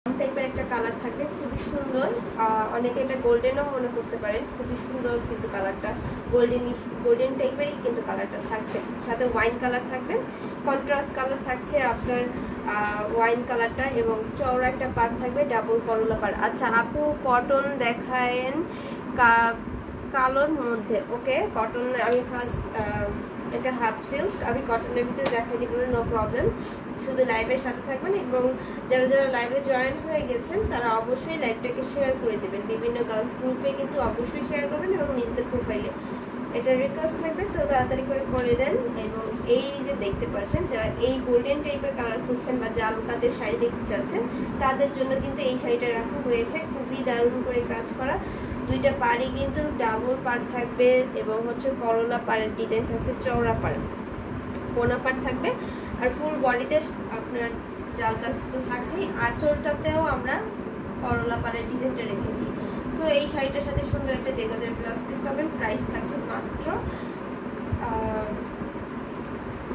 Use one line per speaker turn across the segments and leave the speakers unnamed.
টাইপের একটা কালার থাকবে, খুবই সুন্দর। অনেকে এটা গোল্ডেনও মনে করতে পারেন, খুবই সুন্দর কিন্তু কালারটা গোল্ডেন টাইপেরই কিন্তু কালারটা থাকছে। সাথে ওয়াইন কালার থাকবে, কন্ট্রাস্ট কালার থাকছে আপনার ওয়াইন কালারটা, এবং চওড়া একটা পাড় থাকবে, ডাবল করলা পাড়। আচ্ছা আপু কটন দেখায়েন কালোর মধ্যে। ওকে, কটন আমি ফার্স্ট এটা হাফ সিল্ক, আমি কটনের ভিতরে দেখাই দিব, নো প্রবলেম। শুধু লাইভের সাথে থাকবেন, এবং যারা যারা লাইভে জয়েন হয়ে গেছেন তারা অবশ্যই লাইভটাকে শেয়ার করে দেবেন, বিভিন্ন গার্লস গ্রুপে কিন্তু অবশ্যই শেয়ার করবেন, এবং নিজেদের প্রোফাইলে এটা রিকোয়েস্ট থাকবে, তো তাড়াতাড়ি করে দেন। এবং এই যে দেখতে পাচ্ছেন, যারা এই গোল্ডেন টাইপের কালার খুঁজছেন বা জাল কাজের শাড়ি দেখতে চাচ্ছেন, তাদের জন্য কিন্তু এই শাড়িটা রাখা হয়েছে। খুবই দারুণ করে কাজ করা, দুইটা পাড়ি কিন্তু ডাবল পাড় থাকবে, এবং হচ্ছে করলা পাড়ের ডিজাইন থাকছে, চওড়া পাড় কোনা পাড় থাকবে, আর ফুল বডিতে আপনার জাল কাজ তো থাকছেই, আঁচলটাতেও আমরা করলা পাড়ের ডিজাইনটা রেখেছি। সো এই শাড়িটার সাথে সুন্দর একটা 1000 প্লাস পিস পাবেন। প্রাইস থাকছে মাত্র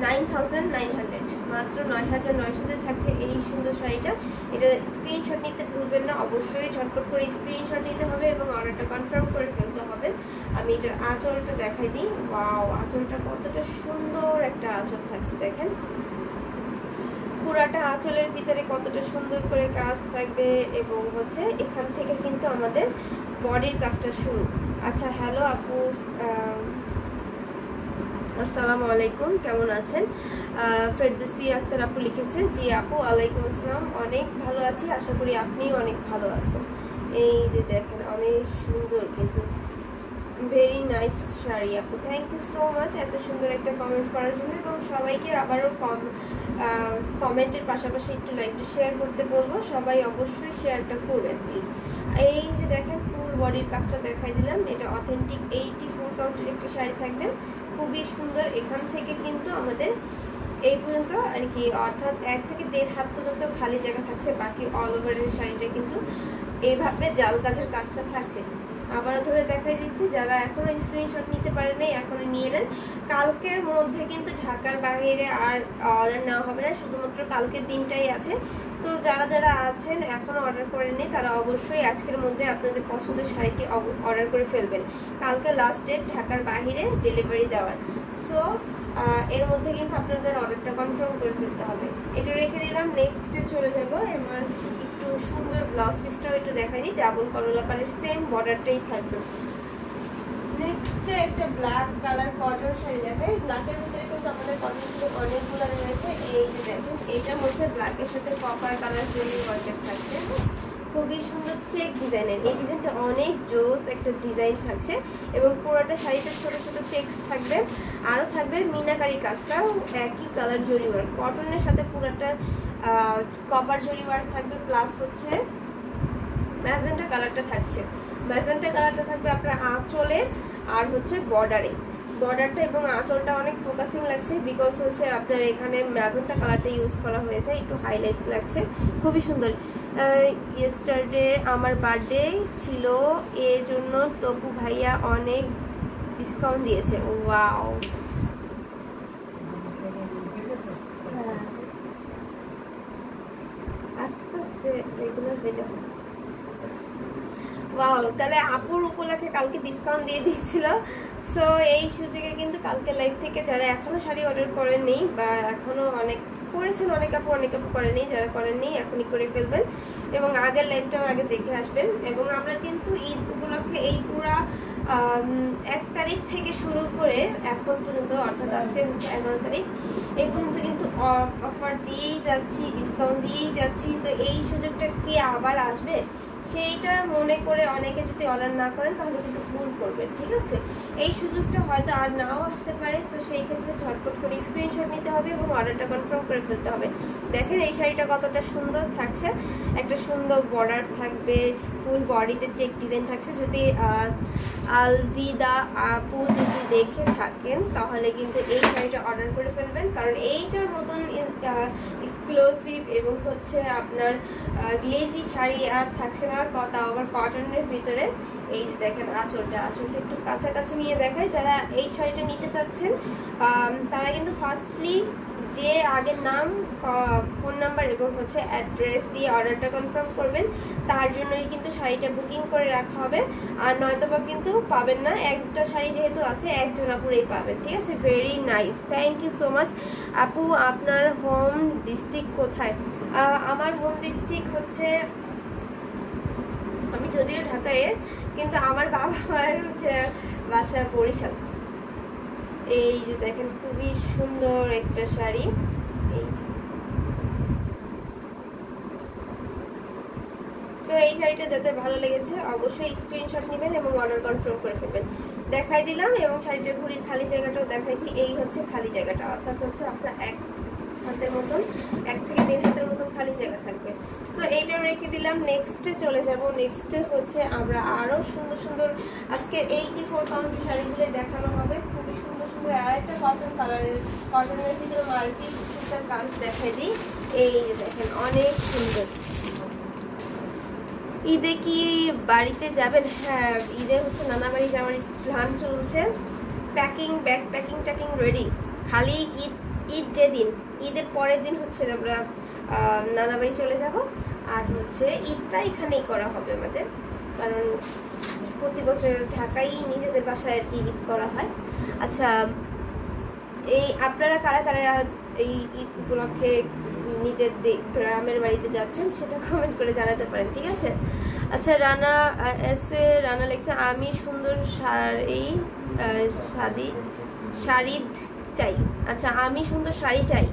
9900, মাত্র 9900 থাকছে এই সুন্দর শাড়িটা। এটা স্ক্রিনশট নিতে ভুলবেন না, অবশ্যই ঝটপট করে স্ক্রিনশট নিতে হবে এবং অর্ডারটা কনফার্ম করে ফেলতে হবে। আমি এটার আঁচলটা দেখাই দিই। ওয়াও, আঁচলটা কতটা সুন্দর একটা আঁচল থাকছে, দেখেন পুরাটা আঁচলের ভিতরে কতটা সুন্দর করে কাজ থাকবে, এবং হচ্ছে এখান থেকে কিন্তু আমাদের বডির কাজটা শুরু। আচ্ছা হ্যালো আপু, আসসালামু আলাইকুম, কেমন আছেন? ফেরদৌসী আক্তার আপু লিখেছেন, জি আপু ওয়ালাইকুম আসসালাম, অনেক ভালো আছি, আশা করি আপনিও অনেক ভালো আছেন। এই যে দেখেন অনেক সুন্দর, কিন্তু ভেরি নাইস শাড়ি আপু, থ্যাংক ইউ সো মাচ এত সুন্দর একটা কমেন্ট করার জন্য। এবং সবাইকে আবারও কমেন্টের পাশাপাশি একটু লাইকটা শেয়ার করতে বলবো, সবাই অবশ্যই শেয়ারটা করবেন প্লিজ। এই যে দেখেন ফুল বডির কাজটা দেখাই দিলাম, এটা অথেন্টিক 84 কাউন্টের একটা শাড়ি থাকবে, খুবই সুন্দর। এখান থেকে কিন্তু আমাদের এই পর্যন্ত আর কি, অর্থাৎ 1 থেকে 1.5 হাত পর্যন্ত খালি জায়গা থাকছে, বাকি অল ওভারের শাড়িটা কিন্তু এইভাবে জাল কাজের কাজটা থাকছে। আবারও ধরে দেখাই দিচ্ছি, যারা এখনো স্ক্রিনশট নিতে পারেন নাই এখনো নিয়ে নেন। কালকের মধ্যে কিন্তু ঢাকার বাইরে আর অর্ডার নেওয়া হবে না, শুধুমাত্র কালকের দিনটাই আছে। তো যারা যারা আছেন এখনো অর্ডার করেননি, তারা অবশ্যই আজকের মধ্যে আপনাদের পছন্দের শাড়িটি অর্ডার করে ফেলবেন। কালকে লাস্ট ডেট ঢাকার বাইরে ডেলিভারি দেওয়ার। সো এর মধ্যে কিন্তু আপনাদের অর্ডারটা কনফার্ম করে ফেলতে হবে। এটা রেখে দিলাম, নেক্সটে চলে যাবো। এবার একটু সুন্দর ব্লাউজ পিসটাও একটু দেখাই দিই, ডাবল করলা পাড়ের সেম বর্ডারটাই থাকবে। নেক্সটে একটা ব্ল্যাক কালার কটন শাড়ি দেখাই। ব্ল্যাকের ভিতরে কিন্তু আমাদের কটন শাড়ি অনেকগুলো রয়েছে। এই যে দেখুন, এটা হচ্ছে ব্ল্যাকের সাথে কপার কালার জরি ওয়ার্কের থাকছে, খুবই সুন্দর চেক ডিজাইনের। এই ডিজাইনটা অনেক জোস একটা ডিজাইন থাকছে, এবং পুরোটা শাড়িতে ছোট ছোট চেকস থাকবে, আরও থাকবে মিনাকারি কাজটাও একই কালার জরি ওয়ার্ক। কটনের সাথে পুরোটা কপার জরি ওয়ার্ক থাকবে, প্লাস হচ্ছে ম্যাজেন্টা কালারটা থাকছে। ম্যাজেন্টা কালারটা থাকবে আপনার আঁচলে আর হচ্ছে বর্ডারটা এবং আঁচলটা অনেক ফোকাসিং লাগছে, বিকজ হচ্ছে আপনার এখানে ম্যাজেন্টা কালারটা ইউজ করা হয়েছে, একটু হাইলাইট লাগছে, খুবই সুন্দর। ইয়েস্টারডে আমার বার্থডে ছিল, এই জন্য তপু ভাইয়া অনেক ডিসকাউন্ট দিয়েছে। ওয়াও, আস্তে আস্তে রেগুলার বেটার। ওয়াও, তাহলে আপুর উপলক্ষে কালকে ডিসকাউন্ট দিয়ে দিয়েছিল। সো এই সুযোগে কিন্তু কালকে লাইভ থেকে যারা এখনো শাড়ি অর্ডার করেননি, বা এখনো অনেক করেছেন, অনেক আপু করেনি, যারা করেননি এখনই করে ফেলবেন, এবং আগের লাইভটাও আগে দেখে আসবেন। এবং আমরা কিন্তু ঈদ উপলক্ষে এই পুরা 1 তারিখ থেকে শুরু করে এখন পর্যন্ত, অর্থাৎ আজকে হচ্ছে 11 তারিখ, এই পর্যন্ত কিন্তু অফার দিয়েই যাচ্ছি, ডিসকাউন্ট দিয়েই যাচ্ছি। তো এই সুযোগটা কি আবার আসবে সেইটা মনে করে অনেকে যদি অর্ডার না করেন তাহলে কিন্তু ভুল করবেন, ঠিক আছে? এই সুযোগটা হয়তো আর নাও আসতে পারে। তো সেই ক্ষেত্রে ঝটপট করে স্ক্রিনশট নিতে হবে এবং অর্ডারটা কনফার্ম করে ফেলতে হবে। দেখেন এই শাড়িটা কতটা সুন্দর থাকছে, একটা সুন্দর বর্ডার থাকবে, ফুল বডিতে চেক ডিজাইন থাকছে। যদি আলভিদা আপু যদি দেখে থাকেন তাহলে কিন্তু এই শাড়িটা অর্ডার করে ফেলবেন, কারণ এইটার মতন এক্সক্লুসিভ এবং হচ্ছে আপনার গ্লেজি শাড়ি আর থাকছে না, তাও আবার কটনের ভিতরে। এই যে দেখেন আঁচলটা একটু কাছাকাছি নিয়ে দেখায়। যারা এই শাড়িটা নিতে চাচ্ছেন তারা কিন্তু ফার্স্টলি যে আগের নাম, ফোন নাম্বার এবং হচ্ছে অ্যাড্রেস দিয়ে অর্ডারটা কনফার্ম করবেন, তার জন্যই কিন্তু শাড়িটা বুকিং করে রাখা হবে। আর নয়তোবা কিন্তু পাবেন না, একটা শাড়ি যেহেতু আছে একজন আপুরেই পাবেন, ঠিক আছে? Very nice, thank you so much আপু। আপনার হোম ডিস্ট্রিক্ট কোথায়? আমার হোম ডিস্ট্রিক্ট হচ্ছে, আমি যদিও ঢাকায়, কিন্তু আমার বাবা মায়ের হচ্ছে বাসা বরিশাল। এই যে দেখেন খুবই সুন্দর একটা শাড়ি, এই যে। তো এই শাড়িটা যাদের ভালো লেগেছে অবশ্যই স্ক্রিনশট নেবেন এবং অর্ডার কনফার্ম করে ফেলবেন। দেখাই দিলাম, এবং শাড়িটার ঘুড়ির খালি জায়গাটাও দেখাই দিই। এই হচ্ছে খালি জায়গাটা, অর্থাৎ হচ্ছে আপনার 1 হাতের মতন, 1 থেকে 1.5 হাতের মতন খালি জায়গা থাকবে। সো এইটাও রেখে দিলাম। নেক্সটে চলে যাব। নেক্সটে হচ্ছে আমরা আরও সুন্দর সুন্দর আজকে 84 কাউন্টের শাড়িগুলো দেখানো হবে। খুবই সুন্দর সুন্দর আর একটা কটন কালারের, কটনের ভিতরে মাল্টি সুতার কাজ দেখাই দিই। এই যে দেখেন অনেক সুন্দর। ঈদে কি বাড়িতে যাবেন? হ্যাঁ, ঈদে হচ্ছে নানা বাড়ি যাওয়ার প্ল্যান চলছে। প্যাকিং, ব্যাগ প্যাকিং ট্যাকিং রেডি। খালি ঈদ যেদিন, ঈদের পরের দিন হচ্ছে আমরা নানা বাড়ি চলে যাব। আর হচ্ছে ঈদটা এখানেই করা হবে আমাদের, কারণ প্রতি বছর ঢাকায় নিজেদের বাসায় আর কি ঈদ করা হয়। আচ্ছা, এই আপনারা কারা কারা এই ঈদ উপলক্ষে নিজের গ্রামের বাড়িতে যাচ্ছেন সেটা কমেন্ট করে জানাতে পারেন, ঠিক আছে? আচ্ছা, রানা লেখছে আমি সুন্দর শাড়ি চাই। আচ্ছা, আমি সুন্দর শাড়ি চাই।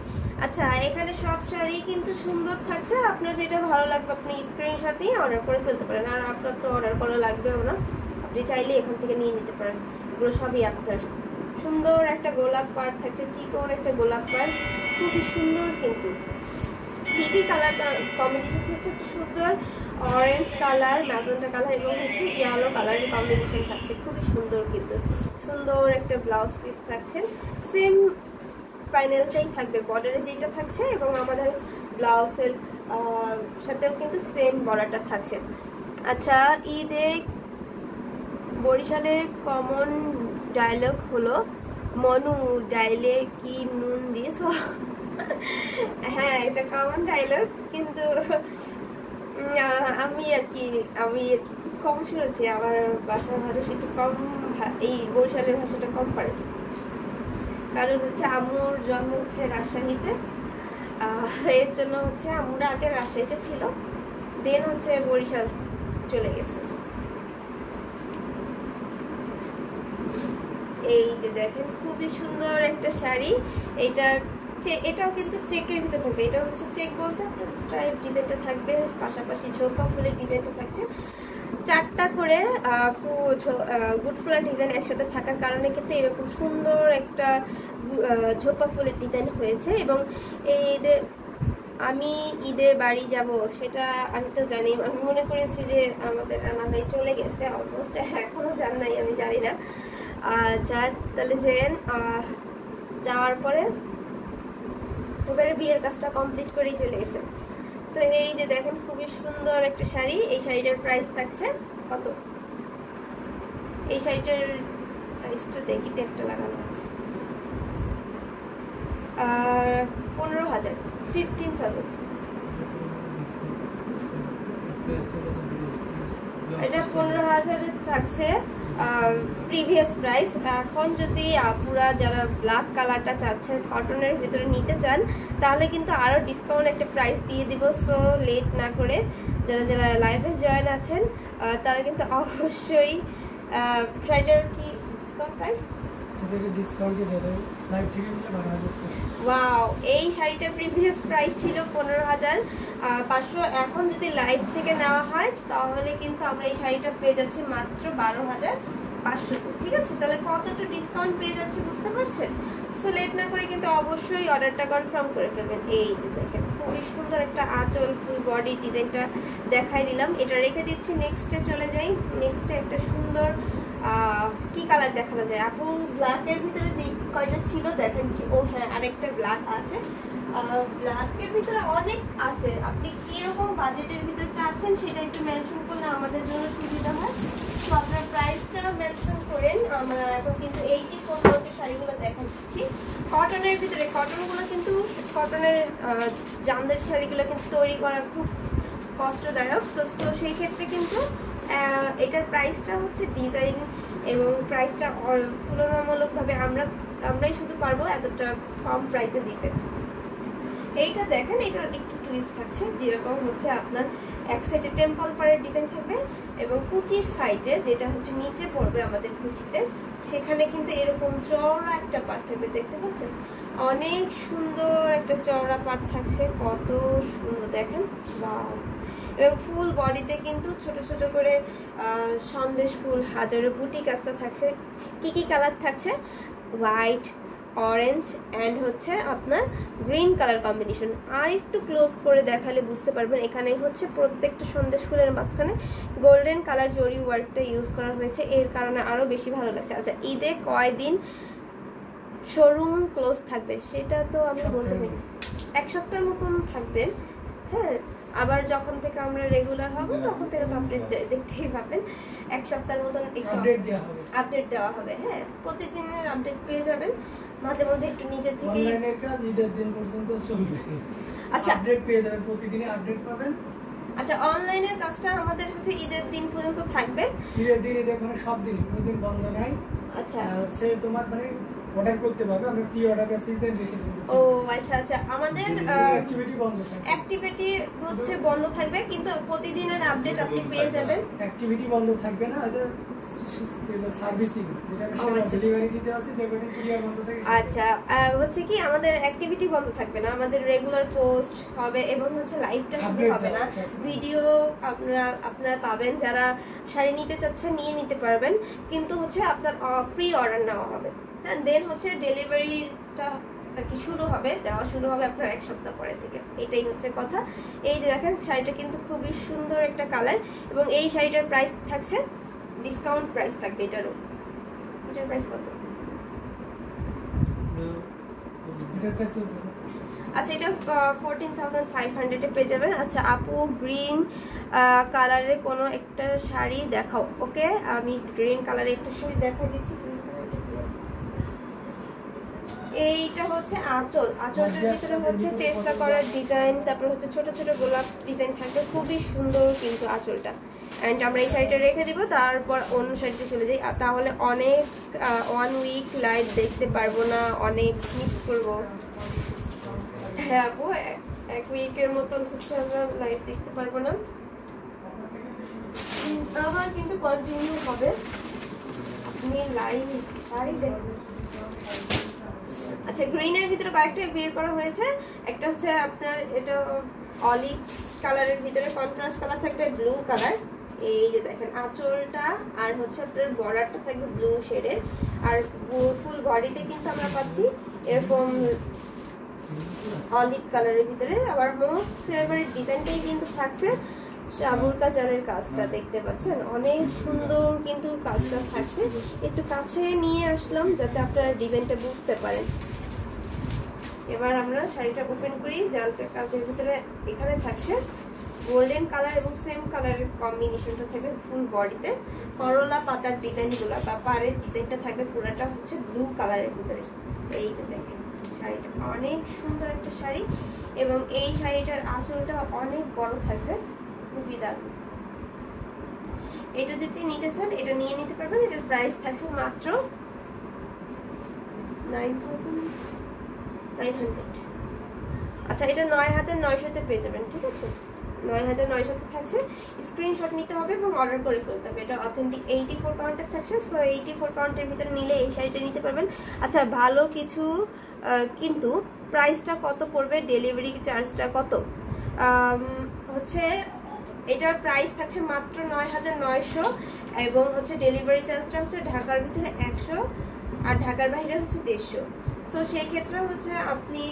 আচ্ছা, এখানে সব শাড়ি কিন্তু সুন্দর থাকছে, আপনার যেটা ভালো লাগবে আপনি স্ক্রিনশট নিয়ে অর্ডার করে ফেলতে পারেন। আর আপনার তো অর্ডার করা লাগবেও না, আপনি চাইলে এখান থেকে নিয়ে নিতে পারেন। এগুলো সবই আপনার। সুন্দর একটা গোলাপ পাড় থাকছে, চিকন একটা গোলাপ পাড়, খুবই সুন্দর। কিন্তু কি কালার কম্বিনেশন থাকছে? একটা সুন্দর অরেঞ্জ কালার, ম্যাজেন্টা কালার এবং হচ্ছে ইয়েলো কালারের কম্বিনেশন থাকছে, খুবই সুন্দর। কিন্তু সুন্দর একটা ব্লাউজ পিস থাকছে, সেম প্যানেলটাই থাকবে, বর্ডারে যেটা থাকছে এবং আমাদের ব্লাউজের সাথেও কিন্তু সেম বর্ডারটা থাকছে। আচ্ছা, ঈদে বরিশালের কমন ডায়লগ হলো মনু ডাইলে কি নুন দিস। হ্যাঁ, এটা কমন ডায়লগ, কিন্তু আমি আর কি খুব কম শুনেছি। আমার বাসার মানুষ একটু কম এই বরিশালের ভাষাটা কম পারে, কারণ হচ্ছে আম্মুর জন্ম হচ্ছে রাজশাহীতে। এর জন্য হচ্ছে আম্মুরা আগে রাজশাহীতে ছিল, দেন হচ্ছে বরিশাল চলে গেছে। এই যে দেখেন খুবই সুন্দর একটা শাড়ি। এটাও কিন্তু চেকের ভিতরে থাকবে। এটা হচ্ছে চেক বলতে আপনার স্ট্রাইপ ডিজাইনটা থাকবে, পাশাপাশি ঝোপা ফুলের ডিজাইনটা থাকছে। 4টা করে গুড ফুলের ডিজাইন একসাথে থাকার কারণে কিন্তু এরকম সুন্দর একটা ঝোপা ফুলের ডিজাইন হয়েছে। এবং আমি ঈদে বাড়ি যাব সেটা আমি তো জানি, আমি মনে করেছি যে আমাদের রান্না ভাই চলে গেছে অলমোস্ট, এখনো যান নাই, আমি জানি না। তাহলে যাওয়ার পরে এবারে বিয়ের কাজটা কমপ্লিট করেই চলে এসে। তো এই যে দেখেন খুবই সুন্দর একটা শাড়ি। এই শাড়িটার প্রাইস থাকছে কত? এই শাড়িটার প্রাইসটা দেখি, ট্যাগটা লাগানো আছে, 15,000, 15,000। এটা 15,000 থাকছে প্রিভিয়াস প্রাইস। এখন যদি আপুরা যারা ব্ল্যাক কালারটা চাচ্ছেন কটনের ভিতরে নিতে চান, তাহলে কিন্তু আরও ডিসকাউন্ট একটা প্রাইস দিয়ে দিব। সো লেট না করে যারা যারা লাইভে জয়েন আছেন তারা কিন্তু অবশ্যই শাড়িটার কি ডিসকাউন্ট প্রাইস? ওয়াও, এই শাড়িটার প্রিভিয়াস প্রাইস ছিল 15,500। এখন যদি লাইভ থেকে নেওয়া হয় তাহলে কিন্তু আমরা এই শাড়িটা পেয়ে যাচ্ছি মাত্র 12,500। ঠিক আছে, তাহলে কতটা ডিসকাউন্ট পেয়ে যাচ্ছে বুঝতে পারছেন? সো লেট না করে কিন্তু অবশ্যই অর্ডারটা কনফার্ম করে ফেলবেন। এই যে দেখেন খুবই সুন্দর একটা আঁচল, ফুল বডি ডিজাইনটা দেখাই দিলাম, এটা রেখে দিচ্ছি। নেক্সটে চলে যাই। নেক্সটে একটা সুন্দর কি কালার দেখানো যায় আপু? ব্ল্যাকের ভিতরে যে কয়টা ছিল দেখাচ্ছি। ও হ্যাঁ, আরেকটা ব্ল্যাক আছে, ব্ল্যাকের ভিতরে অনেক আছে, আপনি কিরকম বাজেটের ভিতরে চাচ্ছেন সেটা একটু মেনশন করলে আমাদের জন্য সুবিধা হয়। তো আপনার প্রাইসটা মেনশন করেন। আমরা এখন কিন্তু 84 কাউন্টের শাড়িগুলো দেখা দিচ্ছি কটনের ভিতরে। কটনগুলো কিন্তু কটনের জামদার শাড়িগুলো কিন্তু তৈরি করা খুব কষ্টদায়ক। তো সেই ক্ষেত্রে কিন্তু এটার প্রাইসটা হচ্ছে ডিজাইন এবং প্রাইসটা তুলনামূলকভাবে আমরাই শুধু পারবো এতটা কম প্রাইসে দিতে। এইটা দেখেন, এটার একটু টুইস্ট থাকছে, যেরকম হচ্ছে আপনার এক সাইডে টেম্পল পাড়ের ডিজাইন থাকবে এবং কুচির সাইডে যেটা হচ্ছে নিচে পড়বে আমাদের কুচিতে, সেখানে কিন্তু এরকম চওড়া একটা পাড় থাকবে, দেখতে পাচ্ছেন? অনেক সুন্দর একটা চওড়া পাড় থাকছে, কত সুন্দর দেখেন। এবং ফুল বডিতে কিন্তু ছোট ছোট করে সন্দেশ ফুল হাজারো বুটি কাজটা থাকছে। কি কি কালার থাকছে? হোয়াইট, অরেঞ্জ অ্যান্ড হচ্ছে আপনার গ্রিন কালার কম্বিনেশন। আর একটু ক্লোজ করে দেখালে বুঝতে পারবেন, এখানে হচ্ছে প্রত্যেকটা সন্দেশ ফুলের মাঝখানে গোল্ডেন কালার জরি ওয়ার্কটা ইউজ করা হয়েছে, এর কারণে আরও বেশি ভালো লাগছে। আচ্ছা, ঈদে কয়দিন শোরুম ক্লোজ থাকবে সেটা তো আমি বলতে পারি, 1 সপ্তাহের মতন থাকবে। হ্যাঁ, আবার যখন থেকে আমরা রেগুলার হব তখন থেকে তো আপডেট দেখতেই পাবেন। 1 সপ্তাহের মতন আপডেট দেওয়া হবে। হ্যাঁ, প্রতিদিনের আপডেট পেয়ে যাবেন, মাঝে মধ্যে একটু নিজে থেকে।
অনলাইনের কাজ ঈদের দিন পর্যন্ত চলবে। আচ্ছা, আপডেট পেয়ে যাবেন, প্রতিদিনই আপডেট পাবেন।
আচ্ছা, অনলাইনের কাজটা আমাদের হচ্ছে ঈদের দিন পর্যন্ত থাকবে।
ঈদের দিন কোনো সব দিন কোনো দিন বন্ধ নাই।
আচ্ছা,
হচ্ছে তোমার মানে অর্ডার করতে পারবে, আমরা প্রি অর্ডার বেসিসে রেখে দেব।
ও আচ্ছা আচ্ছা, আমাদের
অ্যাক্টিভিটি বন্ধ থাকবে।
অ্যাক্টিভিটি হচ্ছে বন্ধ থাকবে, কিন্তু প্রতিদিনের আপডেট আপনি পেয়ে যাবেন।
অ্যাক্টিভিটি বন্ধ থাকবে না, এটা সার্ভিসিং যেটা আমরা ডেলিভারি দিতে আসি সেখানে কুরিয়ার বন্ধ থাকে।
আচ্ছা, হচ্ছে কি আমাদের অ্যাক্টিভিটি বন্ধ থাকবে না, আমাদের রেগুলার পোস্ট হবে এবং হচ্ছে লাইভটা শুধু হবে না, ভিডিও আপনারা পাবেন। যারা শাড়ি নিতে চাচ্ছেন নিয়ে নিতে পারবেন, কিন্তু হচ্ছে আপনার প্রি অর্ডার নেওয়া হবে। হ্যাঁ, দেন হচ্ছে ডেলিভারিটা আর কি দেওয়া শুরু হবে আপনার 1 সপ্তাহ পরে থেকে। এটাই হচ্ছে কথা। এই যে দেখেন, শাড়িটা কিন্তু খুবই সুন্দর একটা কালার এবং এই শাড়িটার প্রাইস থাকছে, ডিসকাউন্ট প্রাইস থাকবে এটারও। এটার প্রাইস কত? আচ্ছা, এটা 14,500 পেয়ে যাবেন। আচ্ছা আপু, গ্রিন কালারের কোনো একটা শাড়ি দেখাও। ওকে, আমি গ্রিন কালারের একটা শাড়ি দেখা দিচ্ছি। এইটা হচ্ছে আঁচলটার ভিতরে হচ্ছে তেরসা করার ডিজাইন, তারপর হচ্ছে ছোট ছোট গোলাপ ডিজাইন থাকবে, খুবই সুন্দর কিন্তু আঁচলটা। অ্যান্ড আমরা এই শাড়িটা রেখে দিব, তারপর অন্য শাড়িতে চলে যাই, তাহলে অনেক 1 উইক লাইভ দেখতে পারবো না, অনেক মিস করবো। হ্যাঁ আপু, 1 উইকের মতন হচ্ছে আমরা লাইভ দেখতে পারবো না, আবার কিন্তু কন্টিনিউ হবে। আপনি লাইভ শাড়ি দেখুন। আচ্ছা, গ্রিনের ভিতরে কয়েকটা বের করা হয়েছে। একটা হচ্ছে আপনার এটা অলিভ কালারের ভিতরে কন্ট্রাস্ট কালার থাকবে ব্লু কালার। এই যে দেখেন আঁচলটা আর হচ্ছে আপনার বর্ডারটা থাকবে ব্লু শেডের, আর ফুল বডিতে কিন্তু আমরা পাচ্ছি এরকম অলিভ কালারের ভিতরে। আবার মোস্ট ফেভারিট ডিজাইনটাই কিন্তু থাকছে শাবুর কাজালের কাজটা, দেখতে পাচ্ছেন অনেক সুন্দর কিন্তু কাজটা থাকছে। একটু কাছে নিয়ে আসলাম যাতে আপনারা ডিজাইনটা বুঝতে পারেন। এবার আমরা শাড়িটা ওপেন করি। জালটা কাজের ভিতরে এখানে থাকছে গোল্ডেন কালার এবং সেম কালারের কম্বিনেশনটা থাকবে ফুল বডিতে। করলা পাতার ডিজাইনগুলো বা পাড়ের ডিজাইনটা থাকবে পুরোটা হচ্ছে ব্লু কালারের ভিতরে। এইটা দেখেন, শাড়িটা অনেক সুন্দর একটা শাড়ি এবং এই শাড়িটার আঁচলটা অনেক বড় থাকবে, খুবই দারুণ। এটা যদি নিতে চান এটা নিয়ে নিতে পারবেন। এটার প্রাইস থাকছে মাত্র 9,900। আচ্ছা, এটা 9,900-তে পেয়ে যাবেন, ঠিক আছে? 9,900-তে থাকছে। স্ক্রিনশট নিতে হবে এবং অর্ডার করে ফেলতে হবে। এটা অথেন্টিক 84 কাউন্টের থাকছে, সো 84 কাউন্টের ভিতরে নিলে এই শাড়িটা নিতে পারবেন। আচ্ছা, ভালো কিছু, কিন্তু প্রাইসটা কত পড়বে, ডেলিভারি চার্জটা কত? হচ্ছে এটার প্রাইস থাকছে মাত্র 9,900 এবং হচ্ছে ডেলিভারি চার্জটা হচ্ছে ঢাকার ভিতরে 100 আর ঢাকার বাইরে হচ্ছে 150। সো সেই ক্ষেত্রে হচ্ছে আপনি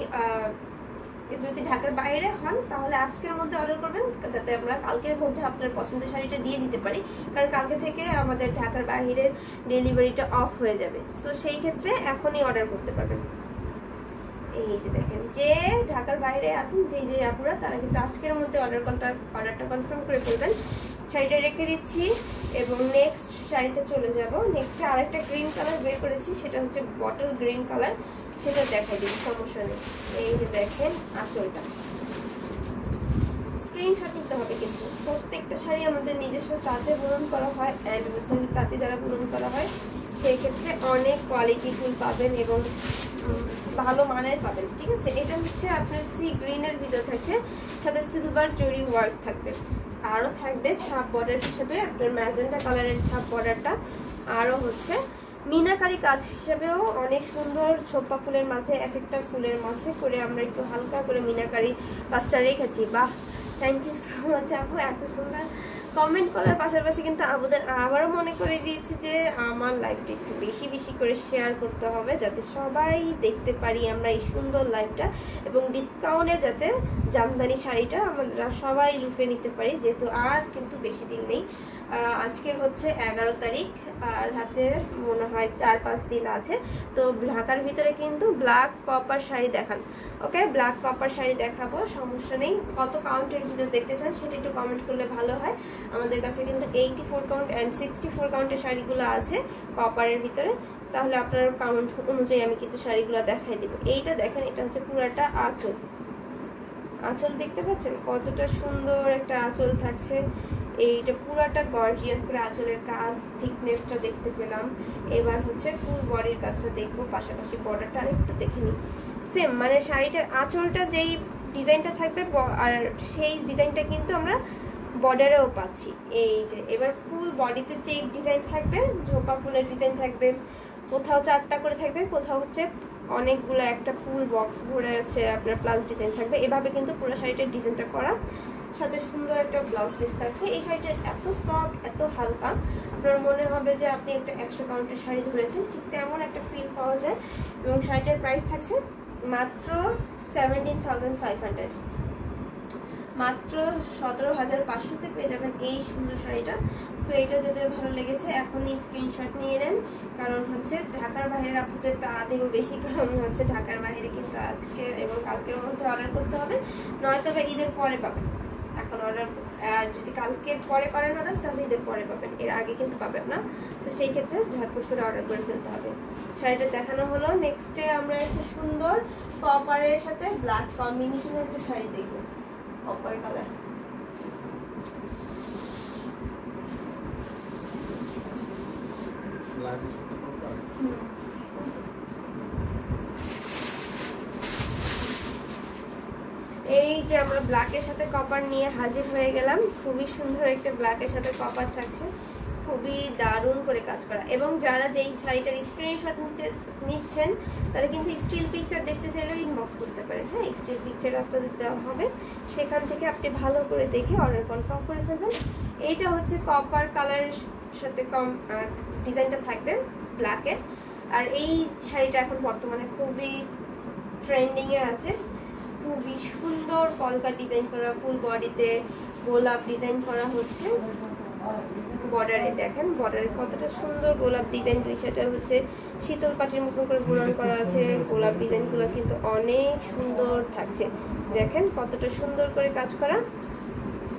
যদি ঢাকার বাইরে হন তাহলে আজকের মধ্যে অর্ডার করবেন, যাতে আমরা কালকের মধ্যে আপনার পছন্দের শাড়িটা দিয়ে দিতে পারি, কারণ কালকে থেকে আমাদের ঢাকার বাইরের ডেলিভারিটা অফ হয়ে যাবে। সো সেই ক্ষেত্রে এখনই অর্ডার করতে পারবেন। এই যে দেখেন, যে ঢাকার বাইরে আছেন যে আপুরা, তারা কিন্তু আজকের মধ্যে অর্ডারটা কনফার্ম করে ফেলবেন। শাড়িটা রেখে দিচ্ছি এবং নেক্সট শাড়িতে চলে যাব। নেক্সটে আরেকটা গ্রিন কালার বের করেছি, সেটা হচ্ছে বটল গ্রিন কালার, সেটা দেখাই দিই, সমস্যা নেই। এই যে দেখেন আঁচলটা, স্ক্রিনশট নিতে হবে কিন্তু। প্রত্যেকটা শাড়ি আমাদের নিজস্ব তাঁতে বুনন করা হয়, অ্যান্ড হচ্ছে তাঁতি দ্বারা বুনন করা হয়, সেই ক্ষেত্রে অনেক কোয়ালিটিফুল পাবেন এবং ভালো মানের পাবেন, ঠিক আছে। এটা হচ্ছে আপনার সি গ্রিনের ভিতর থাকছে, সাথে সিলভার জরি ওয়ার্ক থাকবে, আরও থাকবে ছাপ বর্ডার হিসেবে আপনার ম্যাজেন্টা কালারের ছাপ বর্ডারটা, আরও হচ্ছে মিনাকারি কাজ হিসেবেও অনেক সুন্দর ছোপ্পা ফুলের মাঝে একেকটা ফুলের মাঝে করে আমরা একটু হালকা করে মিনাকারি কাজটা রেখেছি। বাহ, থ্যাংক ইউ সো মাচ আপু, এত সুন্দর কমেন্ট করার পাশাপাশি কিন্তু আপুদের আবারও মনে করে দিয়েছি যে আমার লাইভটা একটু বেশি বেশি করে শেয়ার করতে হবে, যাতে সবাই দেখতে পারি আমরা এই সুন্দর লাইভটা, এবং ডিসকাউন্টে যাতে জামদানি শাড়িটা আমরা সবাই লুফে নিতে পারি, যেহেতু আর কিন্তু বেশি দিন নেই। আজকে হচ্ছে 11 তারিখ, আর হাতে মনে হয় 4-5 দিন আছে। তো ঢাকার ভিতরে কিন্তু ব্ল্যাক কপার শাড়ি দেখান, ওকে, ব্ল্যাক কপার শাড়ি দেখাবো, সমস্যা নেই। কত কাউন্টের ভিতরে দেখতে চান সেটা একটু কমেন্ট করলে ভালো হয়। আমাদের কাছে কিন্তু 84 কাউন্ট অ্যান্ড 64 কাউন্টের শাড়িগুলো আছে কপারের ভিতরে, তাহলে আপনার কাউন্ট অনুযায়ী আমি কিন্তু শাড়িগুলো দেখাই দেবো। এইটা দেখেন, এটা হচ্ছে পুরাটা আঁচল, আঁচল দেখতে পাচ্ছেন কতটা সুন্দর একটা আঁচল থাকছে। এইটা পুরাটা গর্জিয়াস করে আঁচলের কাজ, থিকনেসটা দেখতে পেলাম। এবার হচ্ছে ফুল বডির কাজটা দেখবো, পাশাপাশি বর্ডারটা আরেকটু দেখে নিই। সেম মানে শাড়িটার আঁচলটা যেই ডিজাইনটা থাকবে আর সেই ডিজাইনটা কিন্তু আমরা বর্ডারেও পাচ্ছি। এই যে এবার ফুল বডিতে যে ডিজাইন থাকবে, ঝোপা ফুলের ডিজাইন থাকবে, কোথাও 4টা করে থাকবে, কোথাও হচ্ছে অনেকগুলো একটা ফুল বক্স ভরে আছে আপনার প্লাস ডিজাইন থাকবে, এভাবে কিন্তু পুরো শাড়িটার ডিজাইনটা করা, সাথে সুন্দর একটা ব্লাউজ পিস থাকছে। এই শাড়িটা এত সফট, এত হালকা, আপনার মনে হবে যে আপনি একটা 100 কাউন্টের শাড়ি ধরেছেন, ঠিক তেমন একটা ফিল পাওয়া যায়। এবং শাড়িটার প্রাইস থাকছে মাত্র 17,500, মাত্র 17,500-তে পেয়ে যাবেন এই সুন্দর শাড়িটা। সো এটা যাদের ভালো লেগেছে এখনই স্ক্রিনশট নিয়ে নেন, কারণ হচ্ছে ঢাকার বাইরের আপনাদের তা দেবো বেশি, কারণ হচ্ছে ঢাকার বাইরে কিন্তু আজকে এবং কালকের মধ্যে অর্ডার করতে হবে, নয়তো বা ঈদের পরে পাবেন। এখন অর্ডার, আর যদি কালকে পরে করেন অর্ডার, তাহলে ঈদের পরে পাবেন, এর আগে কিন্তু পাবেন না। তো সেই ক্ষেত্রে ঝটপট করে অর্ডার করে ফেলতে হবে। শাড়িটা দেখানো হলো। নেক্সটে আমরা একটা সুন্দর কপারের সাথে ব্ল্যাক কম্বিনেশনের একটা শাড়ি দেখবো, কপার কালার। এই যে আমরা ব্ল্যাকের সাথে কপার নিয়ে হাজির হয়ে গেলাম। খুবই সুন্দর একটা ব্ল্যাকের সাথে কপার থাকছে, খুবই দারুণ করে কাজ করা। এবং যারা যেই শাড়িটার স্ক্রিনশট নিচ্ছেন তারা কিন্তু স্টিল পিকচার দেখতে চাইলেও ইনবক্স করতে পারেন। হ্যাঁ, স্টিল পিকচার আপনাদের দেওয়া হবে, সেখান থেকে আপনি ভালো করে দেখে অর্ডার কনফার্ম করে ফেলবেন। এইটা হচ্ছে কপার কালারের সাথে ডিজাইনটা থাকবে ব্ল্যাকের। আর এই শাড়িটা এখন বর্তমানে খুবই ট্রেন্ডিংয়ে আছে, খুবই সুন্দর কলকা ডিজাইন করা, ফুল বডিতে গোলাপ ডিজাইন করা হচ্ছে। বর্ডারে দেখেন, বর্ডারে কতটা সুন্দর গোলাপ ডিজাইন, দুই সাইডে হচ্ছে শীতল পাটির মতন করে বুনন করা আছে। গোলাপ ডিজাইনগুলো কিন্তু অনেক সুন্দর থাকছে, দেখেন কতটা সুন্দর করে কাজ করা।